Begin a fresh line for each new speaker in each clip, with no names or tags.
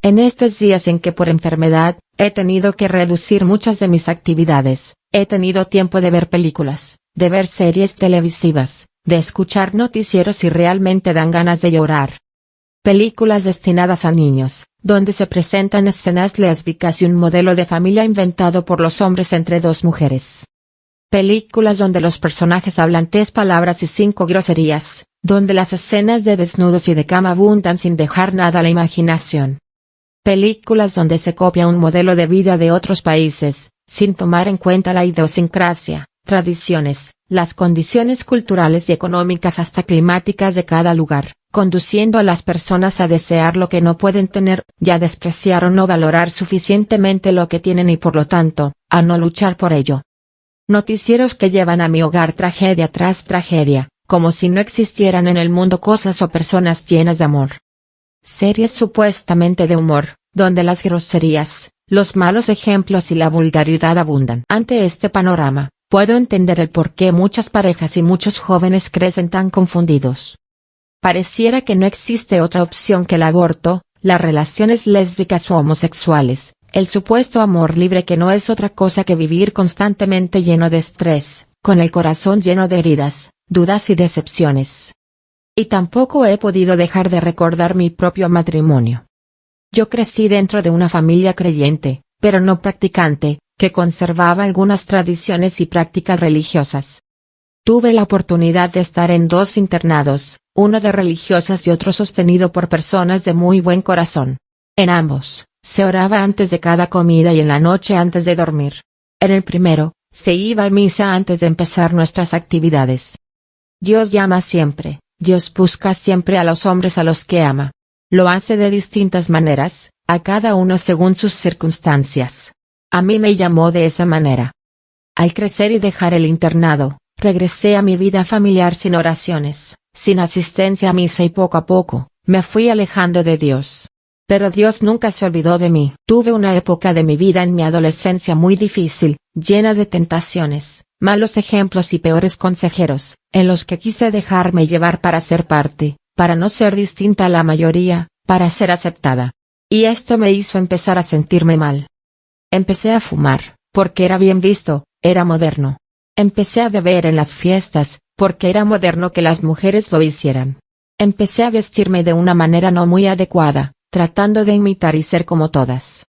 En estos días en que por enfermedad, he tenido que reducir muchas de mis actividades, he tenido tiempo de ver películas, de ver series televisivas, de escuchar noticieros y realmente dan ganas de llorar. Películas destinadas a niños, donde se presentan escenas lésbicas y un modelo de familia inventado por los hombres entre dos mujeres. Películas donde los personajes hablan 3 palabras y 5 groserías, donde las escenas de desnudos y de cama abundan sin dejar nada a la imaginación. Películas donde se copia un modelo de vida de otros países, sin tomar en cuenta la idiosincrasia, tradiciones, las condiciones culturales y económicas hasta climáticas de cada lugar, conduciendo a las personas a desear lo que no pueden tener, y a despreciar o no valorar suficientemente lo que tienen y por lo tanto, a no luchar por ello. Noticieros que llevan a mi hogar tragedia tras tragedia, como si no existieran en el mundo cosas o personas llenas de amor. Series supuestamente de humor, donde las groserías, los malos ejemplos y la vulgaridad abundan. Ante este panorama, puedo entender el por qué muchas parejas y muchos jóvenes crecen tan confundidos. Pareciera que no existe otra opción que el aborto, las relaciones lésbicas o homosexuales, el supuesto amor libre que no es otra cosa que vivir constantemente lleno de estrés, con el corazón lleno de heridas, dudas y decepciones. Y tampoco he podido dejar de recordar mi propio matrimonio. Yo crecí dentro de una familia creyente, pero no practicante, que conservaba algunas tradiciones y prácticas religiosas. Tuve la oportunidad de estar en 2 internados, uno de religiosas y otro sostenido por personas de muy buen corazón. En ambos, se oraba antes de cada comida y en la noche antes de dormir. En el primero, se iba a misa antes de empezar nuestras actividades. Dios llama siempre, Dios busca siempre a los hombres a los que ama. Lo hace de distintas maneras, a cada uno según sus circunstancias. A mí me llamó de esa manera. Al crecer y dejar el internado, regresé a mi vida familiar sin oraciones, sin asistencia a misa y poco a poco, me fui alejando de Dios. Pero Dios nunca se olvidó de mí. Tuve una época de mi vida en mi adolescencia muy difícil, llena de tentaciones, malos ejemplos y peores consejeros, en los que quise dejarme llevar para ser parte, para no ser distinta a la mayoría, para ser aceptada. Y esto me hizo empezar a sentirme mal. Empecé a fumar, porque era bien visto, era moderno. Empecé a beber en las fiestas, porque era moderno que las mujeres lo hicieran. Empecé a vestirme de una manera no muy adecuada, tratando de imitar y ser como todas.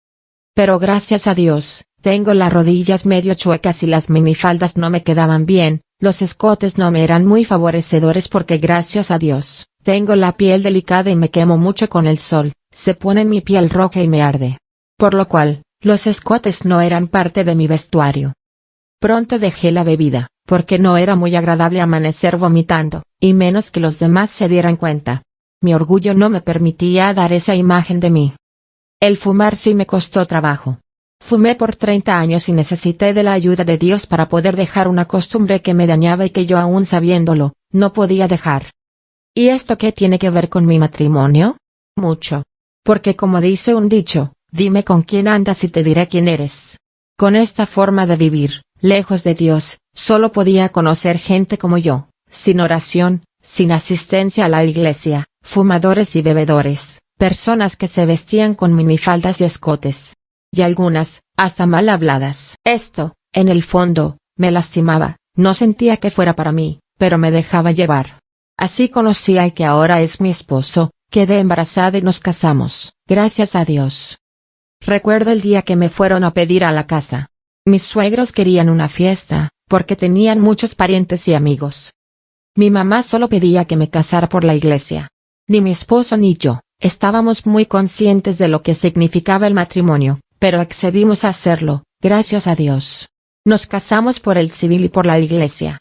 Pero gracias a Dios, tengo las rodillas medio chuecas y las minifaldas no me quedaban bien, los escotes no me eran muy favorecedores porque gracias a Dios, tengo la piel delicada y me quemo mucho con el sol, se pone mi piel roja y me arde. Por lo cual, los escotes no eran parte de mi vestuario. Pronto dejé la bebida, porque no era muy agradable amanecer vomitando, y menos que los demás se dieran cuenta. Mi orgullo no me permitía dar esa imagen de mí. El fumar sí me costó trabajo. Fumé por 30 años y necesité de la ayuda de Dios para poder dejar una costumbre que me dañaba y que yo aún sabiéndolo, no podía dejar. ¿Y esto qué tiene que ver con mi matrimonio? Mucho. Porque como dice un dicho, dime con quién andas y te diré quién eres. Con esta forma de vivir, lejos de Dios, solo podía conocer gente como yo, sin oración, sin asistencia a la iglesia, fumadores y bebedores, personas que se vestían con minifaldas y escotes. Y algunas, hasta mal habladas. Esto, en el fondo, me lastimaba, no sentía que fuera para mí, pero me dejaba llevar. Así conocí al que ahora es mi esposo, quedé embarazada y nos casamos, gracias a Dios. Recuerdo el día que me fueron a pedir a la casa. Mis suegros querían una fiesta, porque tenían muchos parientes y amigos. Mi mamá solo pedía que me casara por la iglesia. Ni mi esposo ni yo, estábamos muy conscientes de lo que significaba el matrimonio, pero accedimos a hacerlo, gracias a Dios. Nos casamos por el civil y por la iglesia.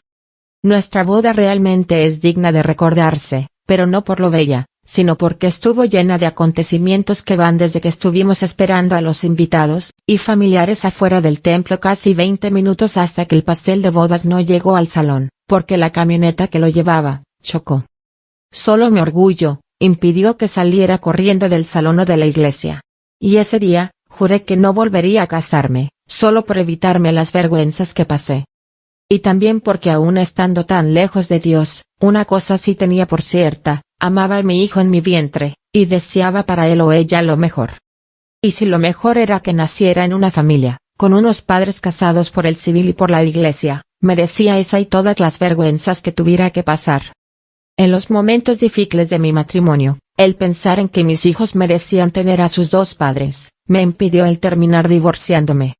Nuestra boda realmente es digna de recordarse, pero no por lo bella, sino porque estuvo llena de acontecimientos que van desde que estuvimos esperando a los invitados y familiares afuera del templo casi 20 minutos hasta que el pastel de bodas no llegó al salón, porque la camioneta que lo llevaba, chocó. Solo mi orgullo impidió que saliera corriendo del salón o de la iglesia. Y ese día, juré que no volvería a casarme, solo por evitarme las vergüenzas que pasé. Y también porque aún estando tan lejos de Dios, una cosa sí tenía por cierta, amaba a mi hijo en mi vientre, y deseaba para él o ella lo mejor. Y si lo mejor era que naciera en una familia, con unos padres casados por el civil y por la iglesia, merecía esa y todas las vergüenzas que tuviera que pasar. En los momentos difíciles de mi matrimonio, el pensar en que mis hijos merecían tener a sus dos padres, me impidió el terminar divorciándome.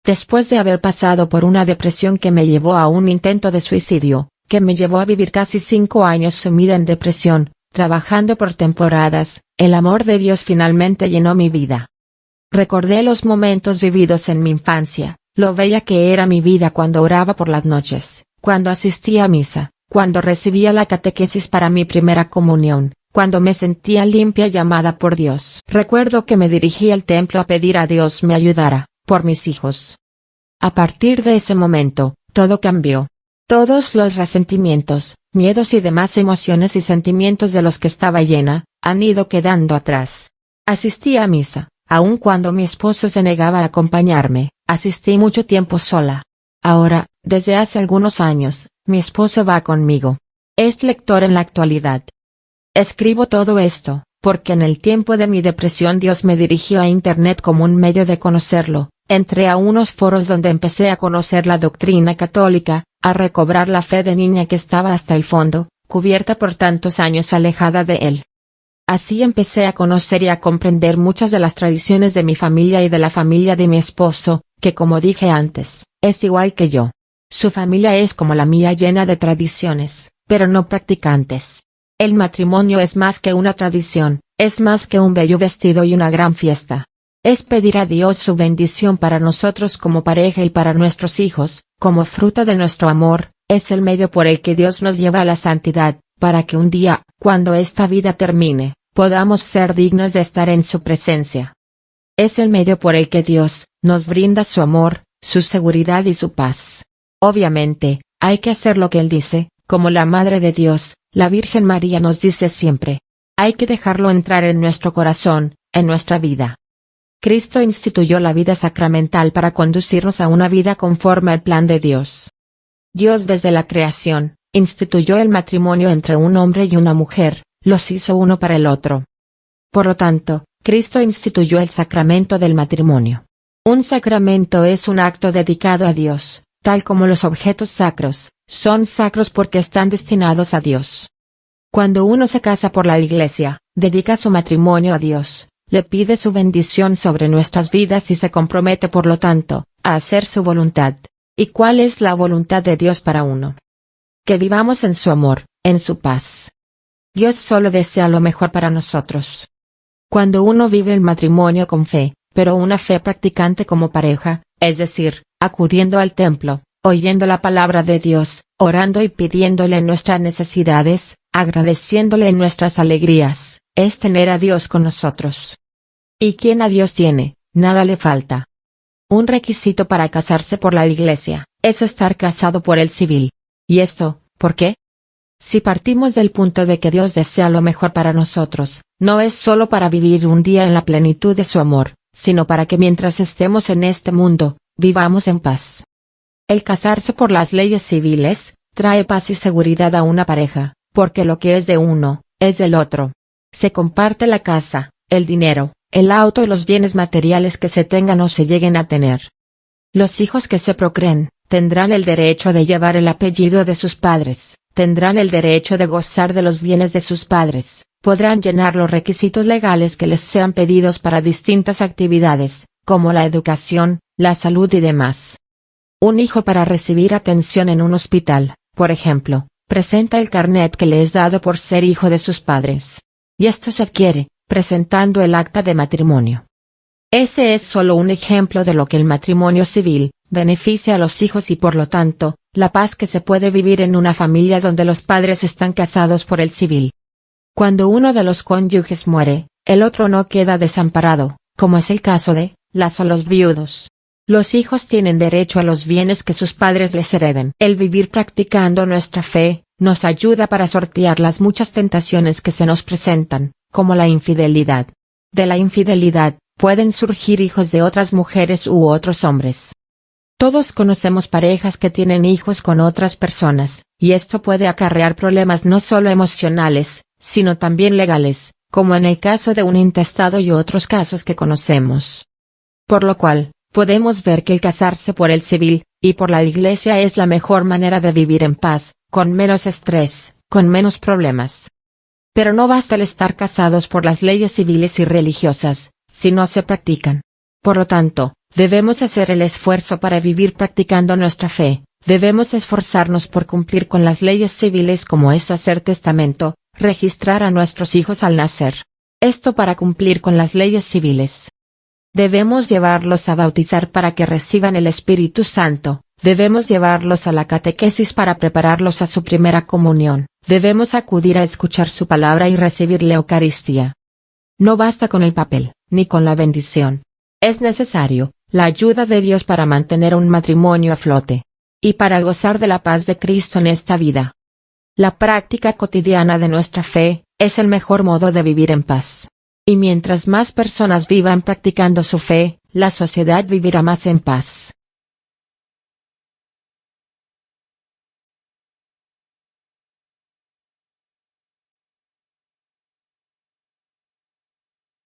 Después de haber pasado por una depresión que me llevó a un intento de suicidio, que me llevó a vivir casi 5 años sumida en depresión, trabajando por temporadas, el amor de Dios finalmente llenó mi vida. Recordé los momentos vividos en mi infancia, lo bella que era mi vida cuando oraba por las noches, cuando asistía a misa, cuando recibía la catequesis para mi primera comunión, cuando me sentía limpia y amada por Dios. Recuerdo que me dirigí al templo a pedir a Dios me ayudara, por mis hijos. A partir de ese momento, todo cambió. Todos los resentimientos, miedos y demás emociones y sentimientos de los que estaba llena, han ido quedando atrás. Asistí a misa, aun cuando mi esposo se negaba a acompañarme, asistí mucho tiempo sola. Ahora, desde hace algunos años, mi esposo va conmigo. Es lector en la actualidad. Escribo todo esto, porque en el tiempo de mi depresión Dios me dirigió a Internet como un medio de conocerlo. Entré a unos foros donde empecé a conocer la doctrina católica, a recobrar la fe de niña que estaba hasta el fondo, cubierta por tantos años alejada de él. Así empecé a conocer y a comprender muchas de las tradiciones de mi familia y de la familia de mi esposo, que como dije antes, es igual que yo. Su familia es como la mía, llena de tradiciones, pero no practicantes. El matrimonio es más que una tradición, es más que un bello vestido y una gran fiesta. Es pedir a Dios su bendición para nosotros como pareja y para nuestros hijos, como fruto de nuestro amor, es el medio por el que Dios nos lleva a la santidad, para que un día, cuando esta vida termine, podamos ser dignos de estar en su presencia. Es el medio por el que Dios nos brinda su amor, su seguridad y su paz. Obviamente, hay que hacer lo que Él dice, como la Madre de Dios, la Virgen María nos dice siempre. Hay que dejarlo entrar en nuestro corazón, en nuestra vida. Cristo instituyó la vida sacramental para conducirnos a una vida conforme al plan de Dios. Dios desde la creación, instituyó el matrimonio entre un hombre y una mujer, los hizo uno para el otro. Por lo tanto, Cristo instituyó el sacramento del matrimonio. Un sacramento es un acto dedicado a Dios, tal como los objetos sacros, son sacros porque están destinados a Dios. Cuando uno se casa por la Iglesia, dedica su matrimonio a Dios. Le pide su bendición sobre nuestras vidas y se compromete por lo tanto, a hacer su voluntad. ¿Y cuál es la voluntad de Dios para uno? Que vivamos en su amor, en su paz. Dios solo desea lo mejor para nosotros. Cuando uno vive el matrimonio con fe, pero una fe practicante como pareja, es decir, acudiendo al templo, oyendo la palabra de Dios, orando y pidiéndole nuestras necesidades, agradeciéndole en nuestras alegrías, es tener a Dios con nosotros. ¿Y quien a Dios tiene, nada le falta? Un requisito para casarse por la Iglesia, es estar casado por el civil. ¿Y esto, por qué? Si partimos del punto de que Dios desea lo mejor para nosotros, no es solo para vivir un día en la plenitud de su amor, sino para que mientras estemos en este mundo, vivamos en paz. El casarse por las leyes civiles, trae paz y seguridad a una pareja, porque lo que es de uno, es del otro. Se comparte la casa, el dinero, el auto y los bienes materiales que se tengan o se lleguen a tener. Los hijos que se procreen, tendrán el derecho de llevar el apellido de sus padres, tendrán el derecho de gozar de los bienes de sus padres, podrán llenar los requisitos legales que les sean pedidos para distintas actividades, como la educación, la salud y demás. Un hijo para recibir atención en un hospital, por ejemplo, presenta el carnet que le es dado por ser hijo de sus padres. Y esto se adquiere, presentando el acta de matrimonio. Ese es solo un ejemplo de lo que el matrimonio civil beneficia a los hijos y por lo tanto, la paz que se puede vivir en una familia donde los padres están casados por el civil. Cuando uno de los cónyuges muere, el otro no queda desamparado, como es el caso de las o los viudos. Los hijos tienen derecho a los bienes que sus padres les hereden. El vivir practicando nuestra fe, nos ayuda para sortear las muchas tentaciones que se nos presentan, como la infidelidad. De la infidelidad, pueden surgir hijos de otras mujeres u otros hombres. Todos conocemos parejas que tienen hijos con otras personas, y esto puede acarrear problemas no solo emocionales, sino también legales, como en el caso de un intestado y otros casos que conocemos. Por lo cual, podemos ver que el casarse por el civil, y por la Iglesia es la mejor manera de vivir en paz, con menos estrés, con menos problemas. Pero no basta el estar casados por las leyes civiles y religiosas, si no se practican. Por lo tanto, debemos hacer el esfuerzo para vivir practicando nuestra fe, debemos esforzarnos por cumplir con las leyes civiles como es hacer testamento, registrar a nuestros hijos al nacer. Esto para cumplir con las leyes civiles. Debemos llevarlos a bautizar para que reciban el Espíritu Santo, debemos llevarlos a la catequesis para prepararlos a su primera comunión, debemos acudir a escuchar su palabra y recibir la Eucaristía. No basta con el papel, ni con la bendición. Es necesario la ayuda de Dios para mantener un matrimonio a flote. Y para gozar de la paz de Cristo en esta vida. La práctica cotidiana de nuestra fe, es el mejor modo de vivir en paz. Y mientras más personas vivan practicando su fe, la sociedad vivirá más en paz.